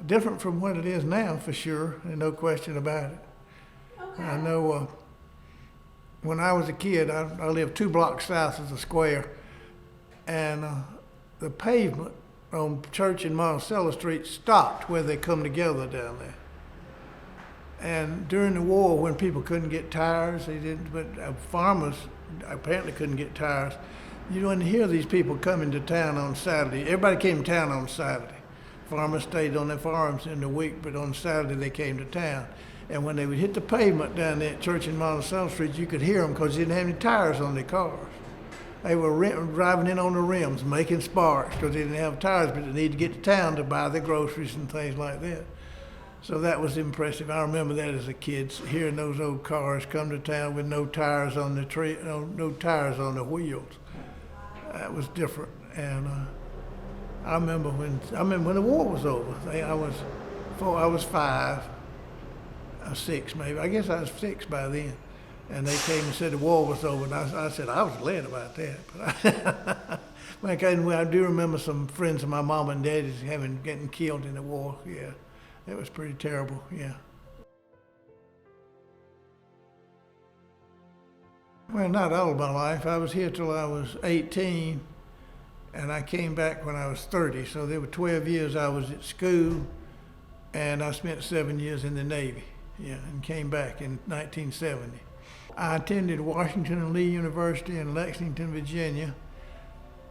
different from what it is now, for sure, and no question about it. Okay. I know when I was a kid, I lived 2 blocks south of the square, and the pavement on Church and Monticello Street stopped where they come together down there. And during the war, when people couldn't get tires, they didn't. But farmers apparently couldn't get tires. You wouldn't hear these people coming to town on Saturday. Everybody came to town on Saturday. Farmers stayed on their farms in the week, but on Saturday they came to town. And when they would hit the pavement down there at Church and Monticello Street, you could hear them because they didn't have any tires on their cars. They were driving in on the rims, making sparks because they didn't have tires, but they needed to get to town to buy their groceries and things like that. So that was impressive. I remember that as a kid, hearing those old cars come to town with no tires on the no tires on the wheels. That was different. And I remember when the war was over. I was 5 or 6 maybe. I guess I was 6 by then. And they came and said the war was over, and I said I was glad about that. But I do remember some friends of my mom and daddy's getting killed in the war. Yeah, it was pretty terrible. Yeah. Well, not all of my life. I was here till I was 18, and I came back when I was 30. So there were 12 years I was at school, and I spent 7 years in the Navy. Yeah, and came back in 1970. I attended Washington and Lee University in Lexington, Virginia,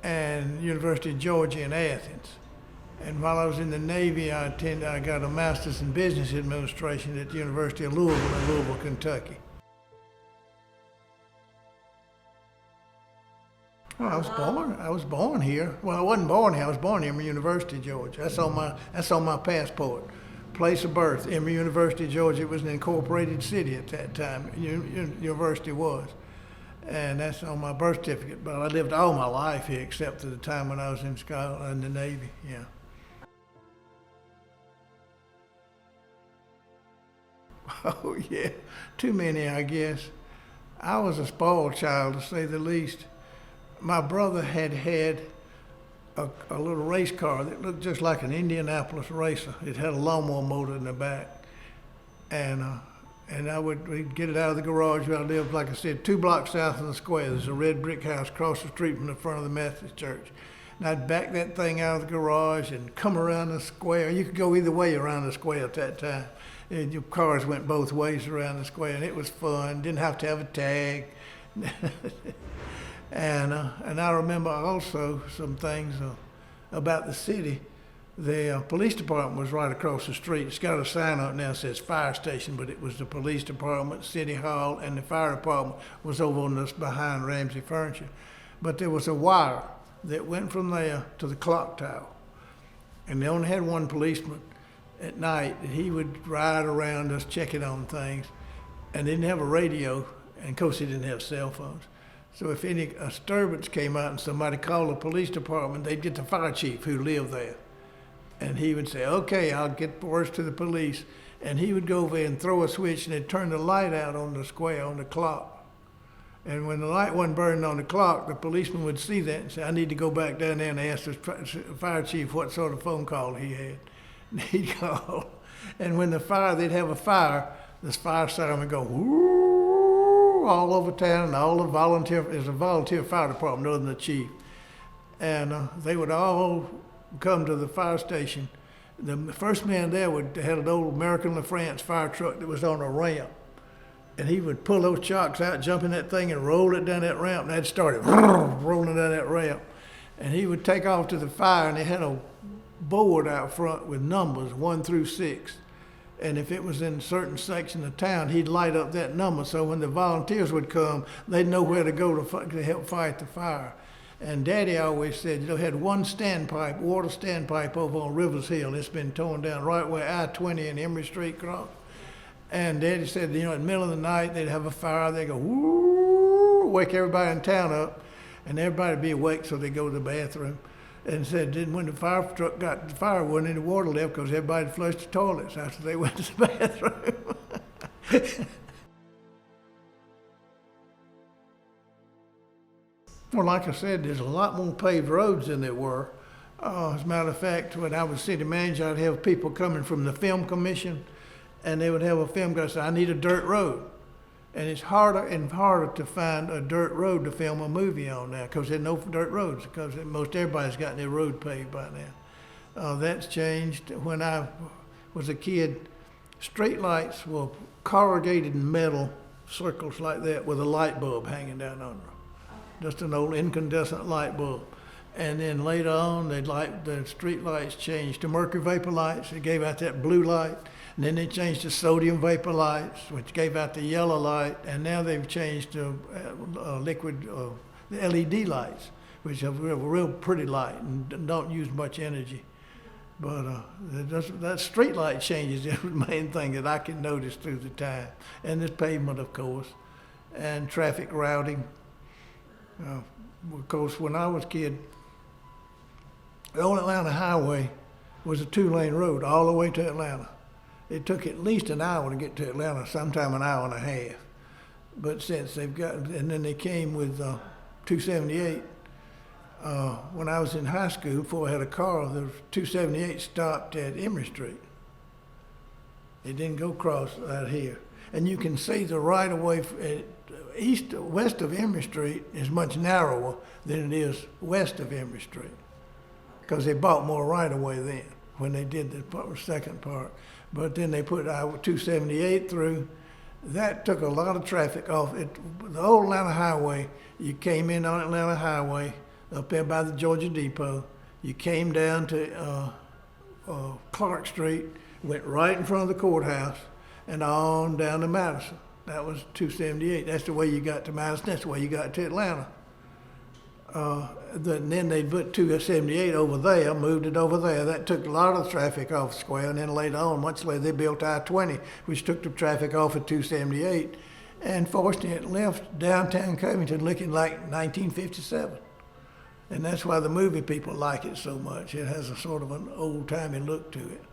and University of Georgia in Athens. And while I was in the Navy, I got a master's in business administration at the University of Louisville in Louisville, Kentucky. Well, I was born here. Well, I wasn't born here. I was born at Emory University, Georgia. That's on my passport. Place of birth, Emory University, Georgia. It was an incorporated city at that time. University was, and that's on my birth certificate. But I lived all my life here, except for the time when I was in Scotland, in the Navy. Yeah. Oh yeah, too many, I guess. I was a spoiled child, to say the least. My brother had a little race car that looked just like an Indianapolis racer. It had a lawnmower motor in the back. And we'd get it out of the garage where I lived, like I said, 2 blocks south of the square. There's a red brick house across the street from the front of the Methodist church. And I'd back that thing out of the garage and come around the square. You could go either way around the square at that time. And your cars went both ways around the square, and it was fun. Didn't have to have a tag. And I remember also some things about the city. The police department was right across the street. It's got a sign on it now that says fire station, but it was the police department, city hall, and the fire department was over on this behind Ramsey Furniture. But there was a wire that went from there to the clock tower. And they only had one policeman at night. He would ride around us checking on things. And they didn't have a radio, and of course he didn't have cell phones. So if any disturbance came out and somebody called the police department, they'd get the fire chief who lived there. And he would say, okay, I'll get word to the police. And he would go over there and throw a switch, and they'd turn the light out on the square, on the clock. And when the light wasn't burning on the clock, the policeman would see that and say, I need to go back down there and ask the fire chief what sort of phone call he had. And he'd call. And when they'd have a fire, this fire siren would go, whoo, all over town, and all the there's a volunteer fire department other than the chief. And they would all come to the fire station. The first man there had an old American LaFrance fire truck that was on a ramp. And he would pull those chocks out, jump in that thing, and roll it down that ramp, and that started rolling down that ramp. And he would take off to the fire, and they had a board out front with numbers 1 through 6. And if it was in a certain section of town, he'd light up that number. So when the volunteers would come, they'd know where to go to help fight the fire. And Daddy always said, had one standpipe, water standpipe over on Rivers Hill. It's been torn down right where I-20 and Emory Street cross. And Daddy said, in the middle of the night, they'd have a fire. They'd go, whoo, wake everybody in town up. And everybody would be awake, so they'd go to the bathroom. And said, then when the fire truck got the fire, wasn't any water left because everybody flushed the toilets after they went to the bathroom. Well, like I said, there's a lot more paved roads than there were. As a matter of fact, when I was city manager, I'd have people coming from the film commission, and they would have a film guy say, I need a dirt road. And it's harder and harder to find a dirt road to film a movie on now, because there's no dirt roads, because most everybody's got their road paved by now. That's changed. When I was a kid, street lights were corrugated metal circles like that with a light bulb hanging down on them. Just an old incandescent light bulb. And then later on, the street lights changed to mercury vapor lights. It gave out that blue light. And then they changed to sodium vapor lights, which gave out the yellow light. And now they've changed to liquid the LED lights, which have a real pretty light and don't use much energy. But that street light changes is the main thing that I can notice through the time. And this pavement, of course, and traffic routing. Of course, when I was a kid, the old Atlanta Highway was a 2-lane road all the way to Atlanta. It took at least an hour to get to Atlanta, sometime an hour and a half. But since they've got, and then they came with 278. When I was in high school, before I had a car, the 278 stopped at Emory Street. It didn't go across out here. And you can see the right-of-way west of Emory Street is much narrower than it is west of Emory Street, because they bought more right-of-way then when they did the second part. But then they put I-278 through. That took a lot of traffic off. The old Atlanta Highway, you came in on Atlanta Highway up there by the Georgia Depot. You came down to Clark Street, went right in front of the courthouse, and on down to Madison. That was 278. That's the way you got to Madison. That's the way you got to Atlanta. Then they put 278 over there, moved it over there. That took a lot of traffic off the square. And then later on, much later, they built I-20, which took the traffic off at 278. And fortunately, it left downtown Covington looking like 1957. And that's why the movie people like it so much. It has a sort of an old-timey look to it.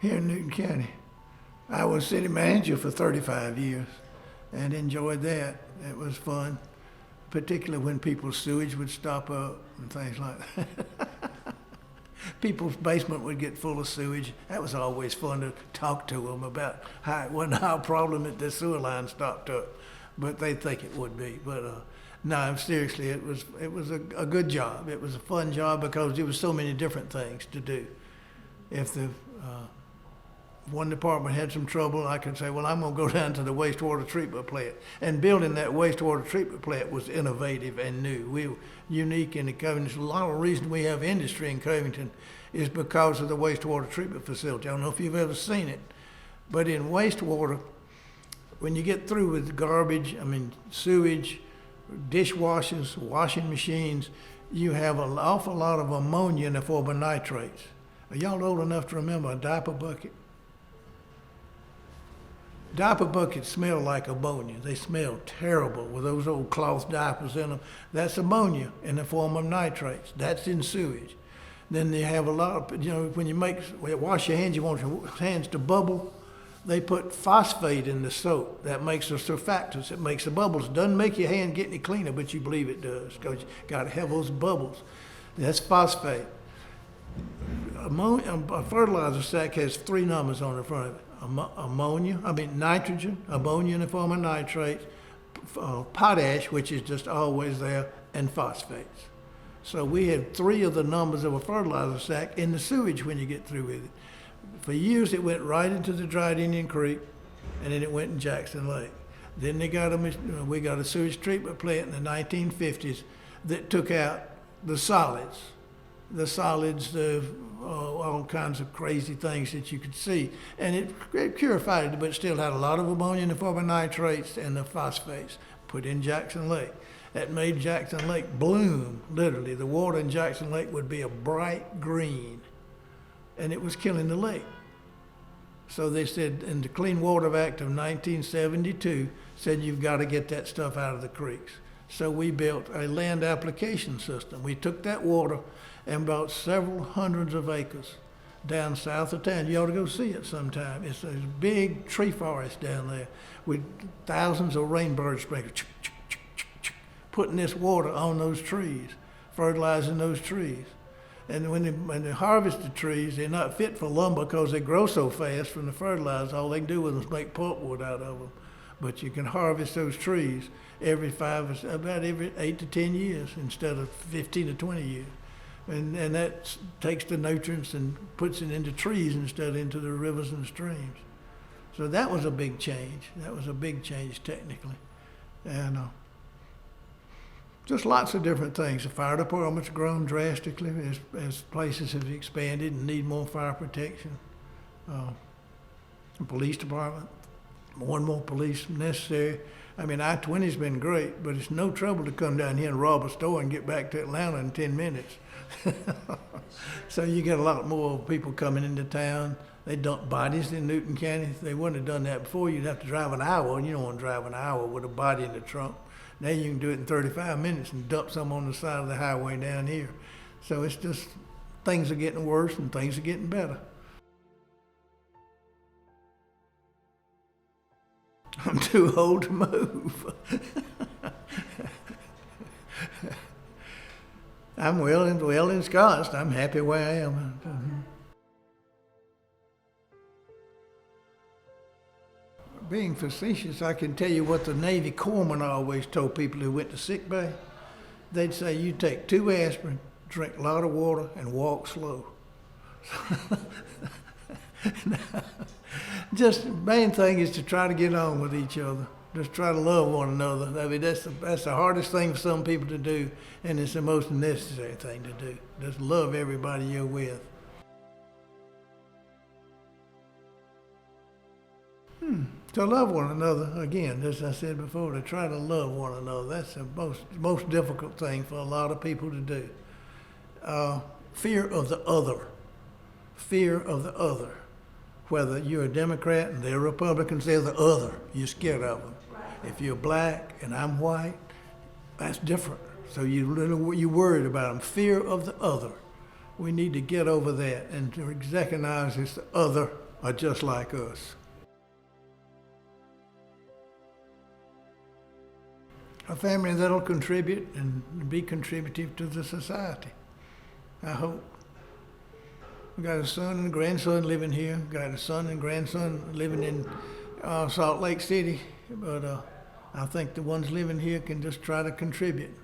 Here in Newton County, I was city manager for 35 years and enjoyed that. It was fun, particularly when people's sewage would stop up and things like that. People's basement would get full of sewage. That was always fun to talk to them about how it wasn't our problem that the sewer line stopped up, but they think it would be. But no, seriously, it was a good job. It was a fun job because there was so many different things to do. If the one department had some trouble, I could say, well, I'm going to go down to the wastewater treatment plant. And building that wastewater treatment plant was innovative and new. We were unique in the Covington. A lot of the reason we have industry in Covington is because of the wastewater treatment facility. I don't know if you've ever seen it, but in wastewater, when you get through with garbage, sewage, dishwashers, washing machines, you have an awful lot of ammonia in the form of nitrates. Are y'all old enough to remember a diaper bucket? Diaper buckets smell like ammonia. They smell terrible with those old cloth diapers in them. That's ammonia in the form of nitrates. That's in sewage. Then they have a lot of, when you wash your hands, you want your hands to bubble. They put phosphate in the soap. That makes a surfactants. It makes the bubbles. It doesn't make your hand get any cleaner, but you believe it does because you got to have those bubbles. That's phosphate. A fertilizer sack has 3 numbers on the front of it. Nitrogen, ammonia in the form of nitrates, potash, which is just always there, and phosphates. So we had 3 of the numbers of a fertilizer sack in the sewage when you get through with it. For years, it went right into the Dried Indian Creek, and then it went in Jackson Lake. Then we got a sewage treatment plant in the 1950s that took out the solids, all kinds of crazy things that you could see. And it purified it, but it still had a lot of ammonia in the form of nitrates and the phosphates put in Jackson Lake. That made Jackson Lake bloom, literally. The water in Jackson Lake would be a bright green, and it was killing the lake. So they said, in the Clean Water Act of 1972, said you've got to get that stuff out of the creeks. So we built a land application system. We took that water and bought several hundreds of acres down south of town. You ought to go see it sometime. It's a big tree forest down there with thousands of rainbird sprinklers putting this water on those trees, fertilizing those trees. And when they harvest the trees, they're not fit for lumber because they grow so fast from the fertilizer. All they can do is make pulpwood out of them. But you can harvest those trees about every 8 to 10 years instead of 15 to 20 years. And that takes the nutrients and puts it into trees instead of into the rivers and streams. So that was a big change. That was a big change technically. And just lots of different things. The fire department's grown drastically as places have expanded and need more fire protection. The police department, more and more police necessary. I mean, I-20's been great, but it's no trouble to come down here and rob a store and get back to Atlanta in 10 minutes. So you get a lot more people coming into town. They dump bodies in Newton County. If they wouldn't have done that before, you'd have to drive an hour, and you don't want to drive an hour with a body in the trunk. Now you can do it in 35 minutes and dump some on the side of the highway down here. So it's just, things are getting worse and things are getting better. I'm too old to move. I'm well ensconced. I'm happy where I am. Being facetious, I can tell you what the Navy corpsmen always told people who went to sick bay. They'd say, you take 2 aspirin, drink a lot of water, and walk slow. Just the main thing is to try to get on with each other. Just try to love one another. I mean, that's the hardest thing for some people to do, and it's the most necessary thing to do. Just love everybody you're with. To love one another, again, as I said before, to try to love one another. That's the most difficult thing for a lot of people to do. Fear of the other. Fear of the other. Whether you're a Democrat and they're Republicans, they're the other. You're scared of them. If you're black and I'm white, that's different. So you're worried about them. Fear of the other. We need to get over that and to recognize that the other are just like us. A family that'll contribute and be contributive to the society, I hope. We got a son and grandson living here. Got a son and grandson living in Salt Lake City, but I think the ones living here can just try to contribute.